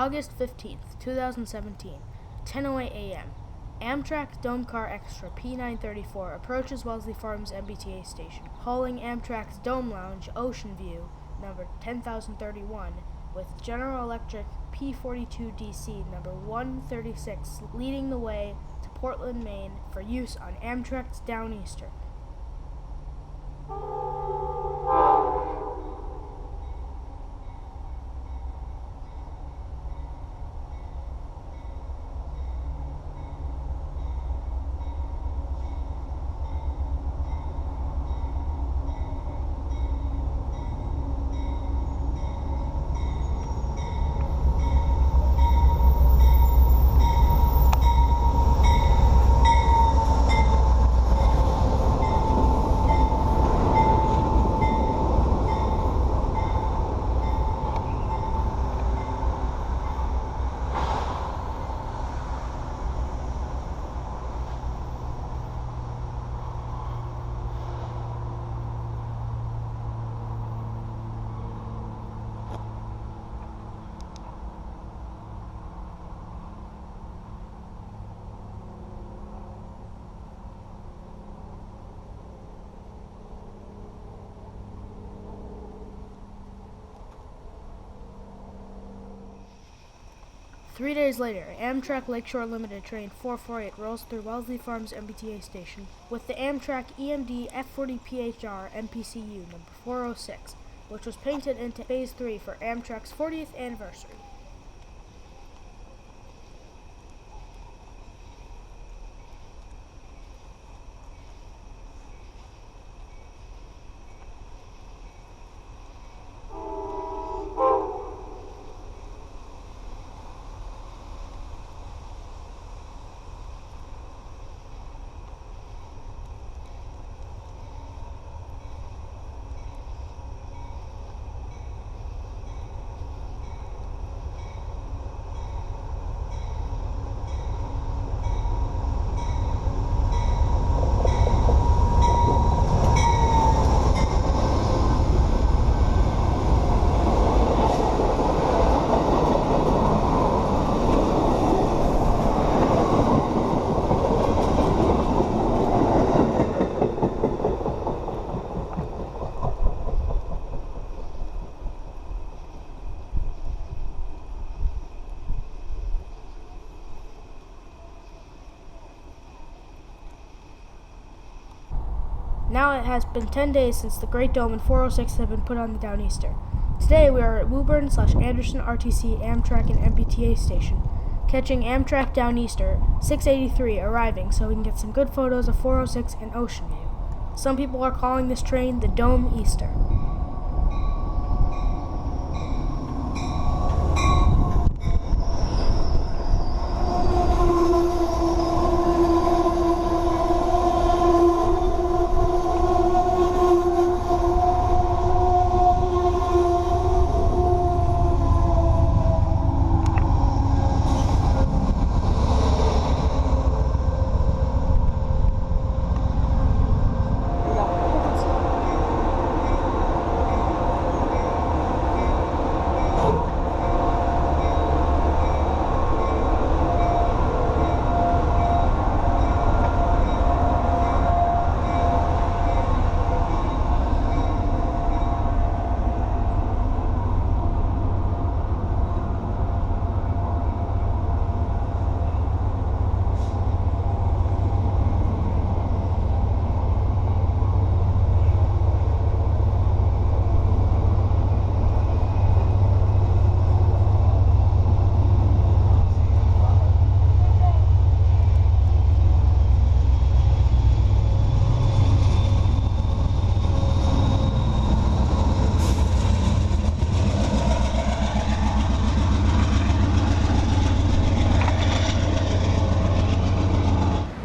August 15th, 2017, 10:08 a.m. Amtrak Dome Car Extra P934 approaches Wellesley Farms MBTA station, hauling Amtrak's Dome Lounge Ocean View, number 10,031, with General Electric P42DC number 136 leading the way to Portland, Maine for use on Amtrak's Downeaster. Three days later, Amtrak Lakeshore Limited Train 448 rolls through Wellesley Farms MBTA station with the Amtrak EMD F40PHR NPCU number 406, which was painted into Phase 3 for Amtrak's 40th anniversary. Now it has been 10 days since the Great Dome and 406 have been put on the Downeaster. Today we are at Woburn/Anderson RTC Amtrak and MBTA station, catching Amtrak Downeaster 683 arriving so we can get some good photos of 406 and Ocean View. Some people are calling this train the Dome Easter.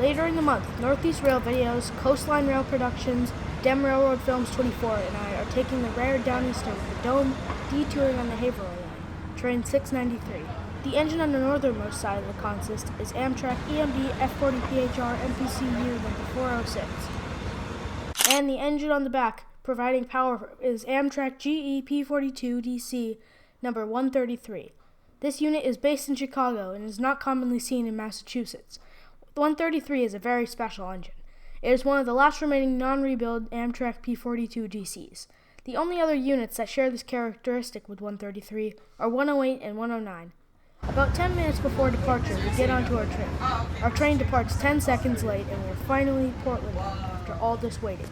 Later in the month, Northeast Rail Videos, Coastline Rail Productions, Dem Railroad Films 24, and I are taking the rare Downeaster with the Dome, detouring on the Haverhill line, train 693. The engine on the northernmost side of the consist is Amtrak EMD F40PHR MPCU number 406. And the engine on the back, providing power, is Amtrak GE P42DC number 133. This unit is based in Chicago and is not commonly seen in Massachusetts. The 133 is a very special engine. It is one of the last remaining non-rebuild Amtrak P42 GCs. The only other units that share this characteristic with 133 are 108 and 109. About 10 minutes before departure, we get onto our train. Our train departs 10 seconds late, and we're finally Portland bound after all this waiting.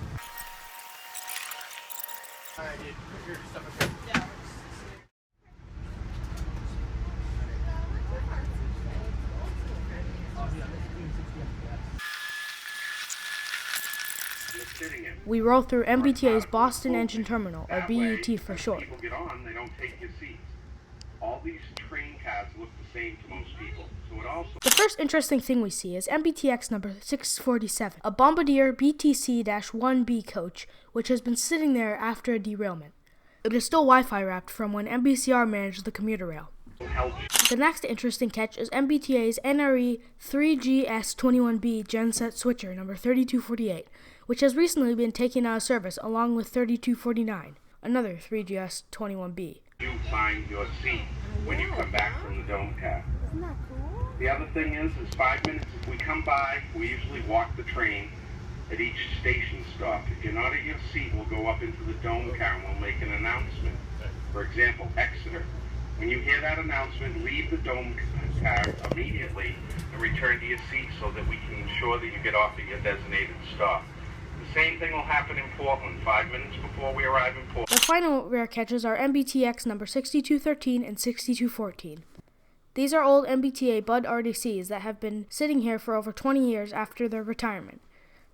We roll through MBTA's Boston Engine Terminal, or BET for short. People get on, they don't take your seats. All these train cars look the same to most people. So it also... The first interesting thing we see is MBTX number 647, a Bombardier BTC-1B coach, which has been sitting there after a derailment. It is still Wi-Fi wrapped from when MBCR managed the commuter rail. The next interesting catch is MBTA's NRE 3GS21B genset switcher number 3248, which has recently been taken out of service along with 3249, another 3GS21B. You find your seat when you come back from the dome car. Isn't that cool? The other thing is 5 minutes. If we come by, we usually walk the train at each station stop. If you're not at your seat, we'll go up into the dome car and we'll make an announcement. For example, Exeter. When you hear that announcement, leave the dome car immediately and return to your seat so that we can ensure that you get off at your designated stop. The same thing will happen in Portland 5 minutes before we arrive in Portland. The final rare catches are MBTX number 6213 and 6214. These are old MBTA Bud RDCs that have been sitting here for over 20 years after their retirement.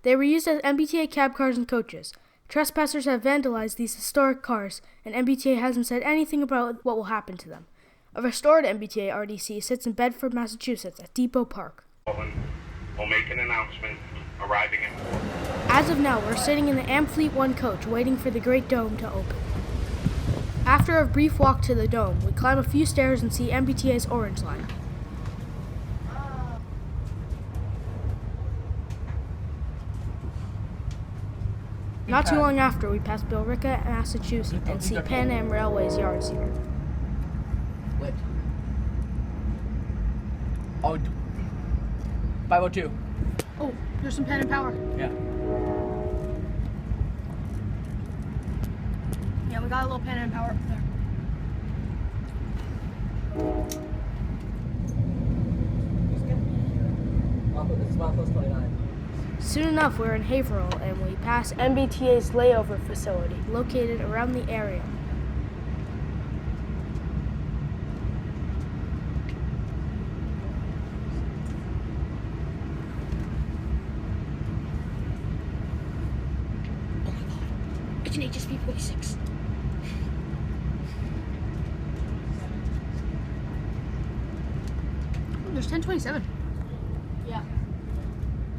They were used as MBTA cab cars and coaches. Trespassers have vandalized these historic cars, and MBTA hasn't said anything about what will happen to them. A restored MBTA RDC sits in Bedford, Massachusetts at Depot Park. We'll make an announcement arriving in Portland. As of now, we're sitting in the Amfleet 1 coach waiting for the Great Dome to open. After a brief walk to the dome, we climb a few stairs and see MBTA's Orange Line. Not too long after, we pass Billerica, Massachusetts, and see Pan Am Railway's yards here. Lit. Oh, 502. Oh, there's some Pan and Power. Yeah. Yeah, we got a little Pan and Power up there. This is Milepost 29. Soon enough, we're in Haverhill, and we pass MBTA's layover facility, located around the area. Oh my god, it's an HSP 46. Oh, there's 1027. Yeah.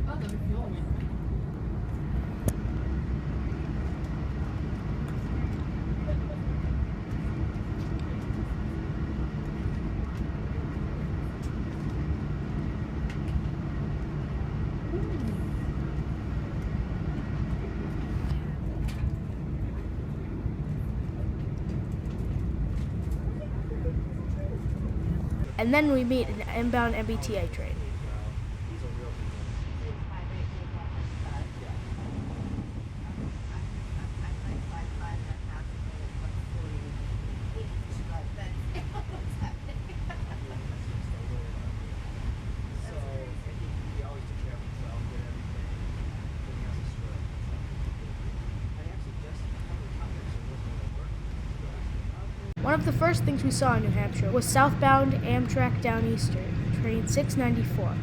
Oh, they're refueling it. And then we meet an inbound MBTA train. One of the first things we saw in New Hampshire was southbound Amtrak Downeaster, train 694.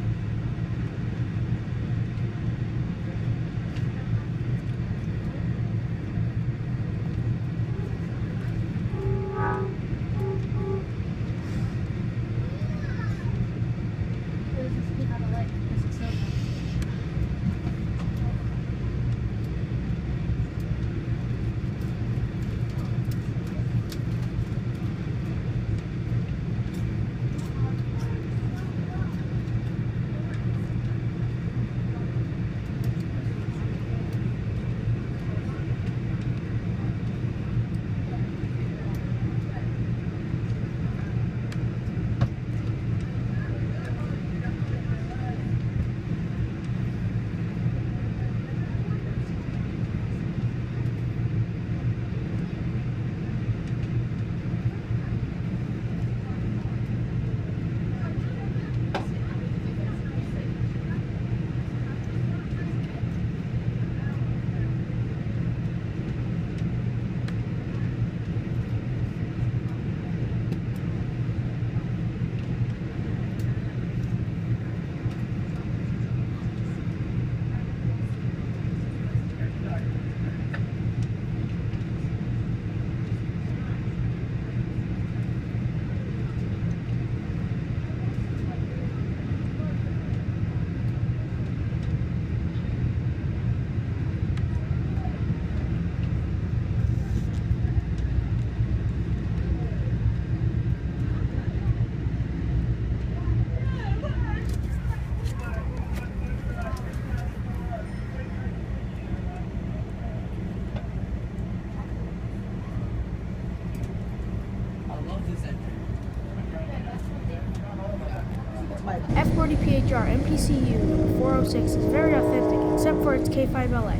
F40PHR MPCU number 406 is very authentic except for its K5LA.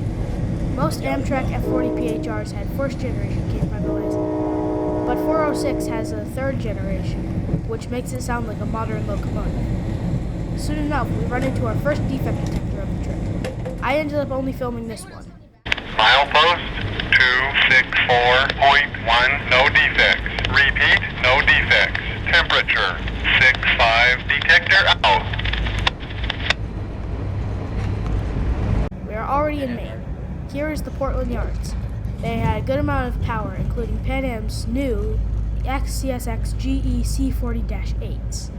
Most Amtrak F40PHRs had first generation K5LAs, but 406 has a third generation, which makes it sound like a modern locomotive. Soon enough, we run into our first defect detector of the trip. I ended up only filming this one. Milepost 264.1, no defects. Repeat, no defects. Temperature 65, detector out. We are already in Maine. Here is the Portland Yards. They had a good amount of power, including Pan Am's new XCSX GE C40-8s.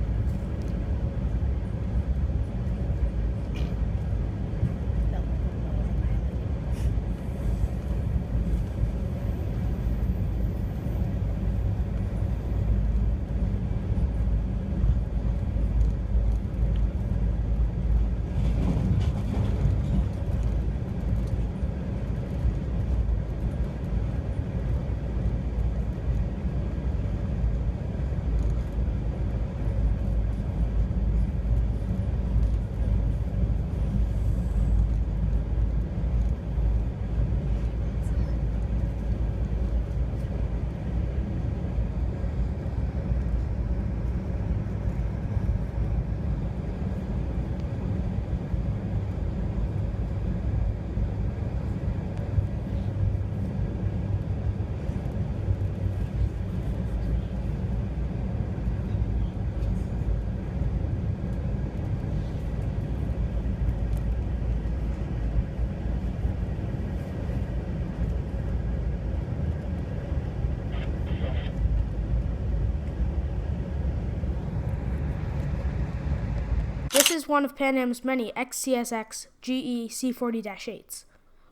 This is one of Pan Am's many XCSX GE C40-8s.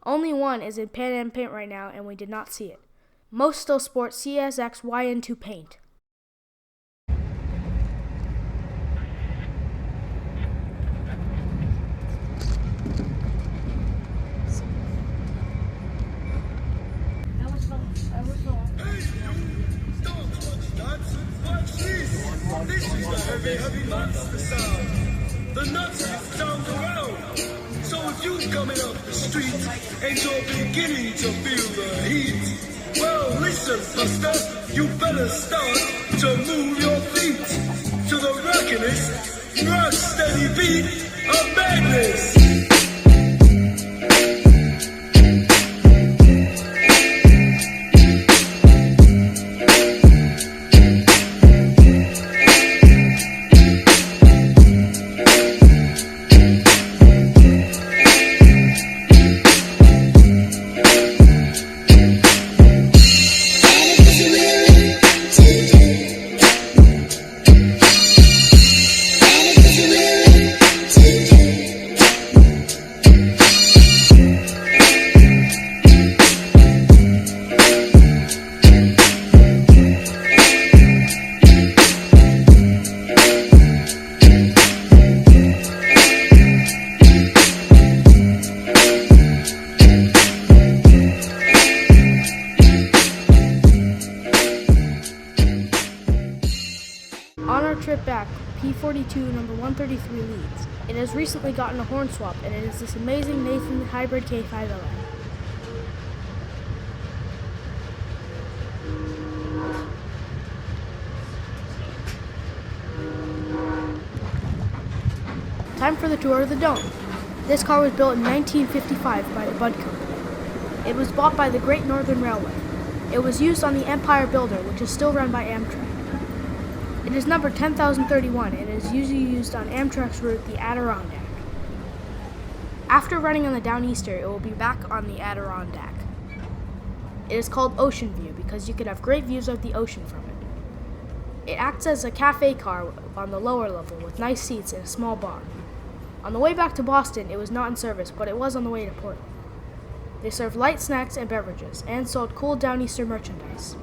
Only one is in Pan Am paint right now, and we did not see it. Most still sport CSX YN2 paint. This is the heavy, heavy monster sound. The nuts is down the road. So if you coming up the street and you're beginning to feel the heat, well, listen, buster, you better start to move your feet to the rockinest, rock steady beat of madness. On our trip back, P42 number 133 leads. It has recently gotten a horn swap, and it is this amazing Nathan hybrid K5LA. Time for the tour of the Dome. This car was built in 1955 by the Budd Company. It was bought by the Great Northern Railway. It was used on the Empire Builder, which is still run by Amtrak. It is number 10,031 and is usually used on Amtrak's route, the Adirondack. After running on the Downeaster, it will be back on the Adirondack. It is called Ocean View because you could have great views of the ocean from it. It acts as a cafe car on the lower level with nice seats and a small bar. On the way back to Boston, it was not in service, but it was on the way to Portland. They served light snacks and beverages and sold cool Downeaster merchandise.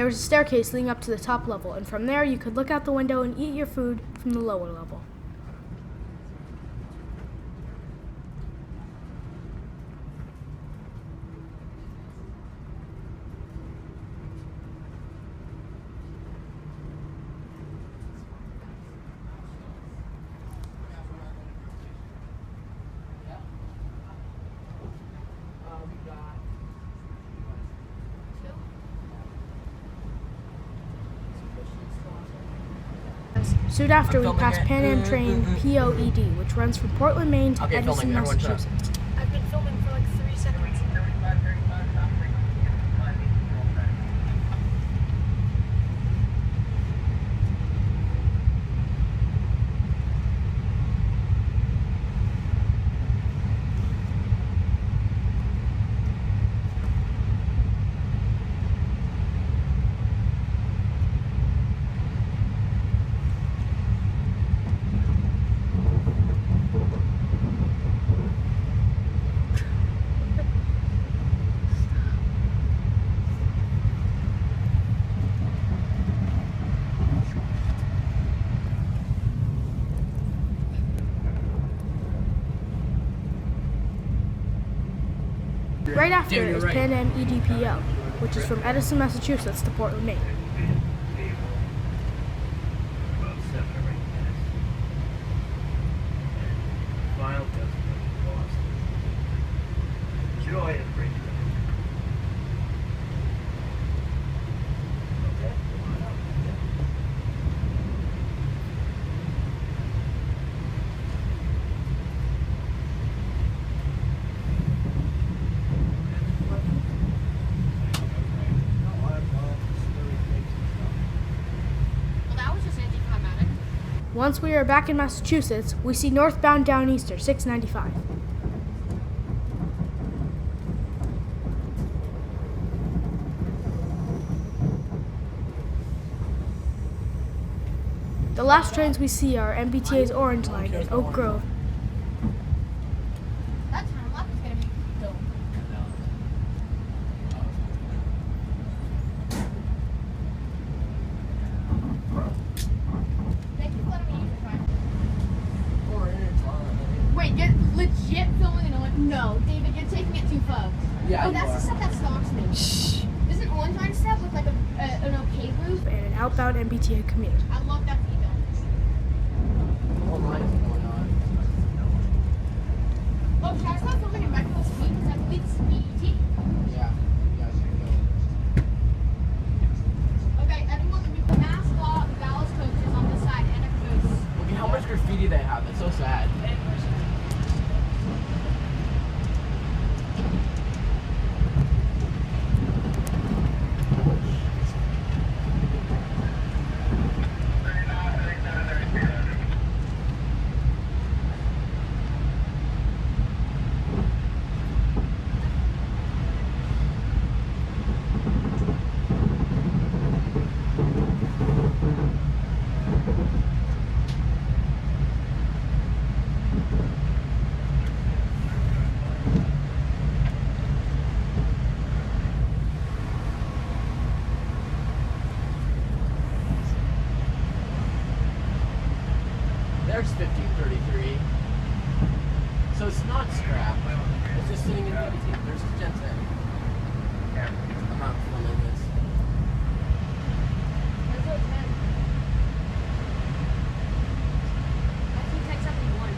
There was a staircase leading up to the top level, and from there you could look out the window and eat your food from the lower level. Soon after, we passed Pan Am train POED, which runs from Portland, Maine to Edison, Massachusetts. I've been filming for like 3 seconds. Right after is Pan Am EDPO, which is from Edison, Massachusetts to Portland, Maine. Once we are back in Massachusetts, we see northbound Downeaster 695. The last trains we see are MBTA's Orange Line in Oak Grove. That time left is gonna be dope. Thank you for letting me use your phone. Wait, you're legit filming an orange? No, David, you're taking it too far. Yeah, oh, that's the stuff that stalks me. Shh. There's an orange line step with like an okay roof. And an outbound MBTA commuter. I love that detail. What line is going on? Oh, should I start filming in regular speed? Because I believe it's BET. Yeah. Okay, everyone, we put mascot, ballast coaches on this side, and a caboose. Look at how much graffiti they have. It's so sad. There's 1533. So it's not scrap. It's just sitting in BT. There's a gents in. I'm not filming this. Let's go 10. I think 1071.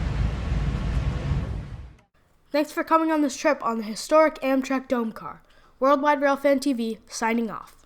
Thanks for coming on this trip on the historic Amtrak Dome car. WorldWideRailfanTV signing off.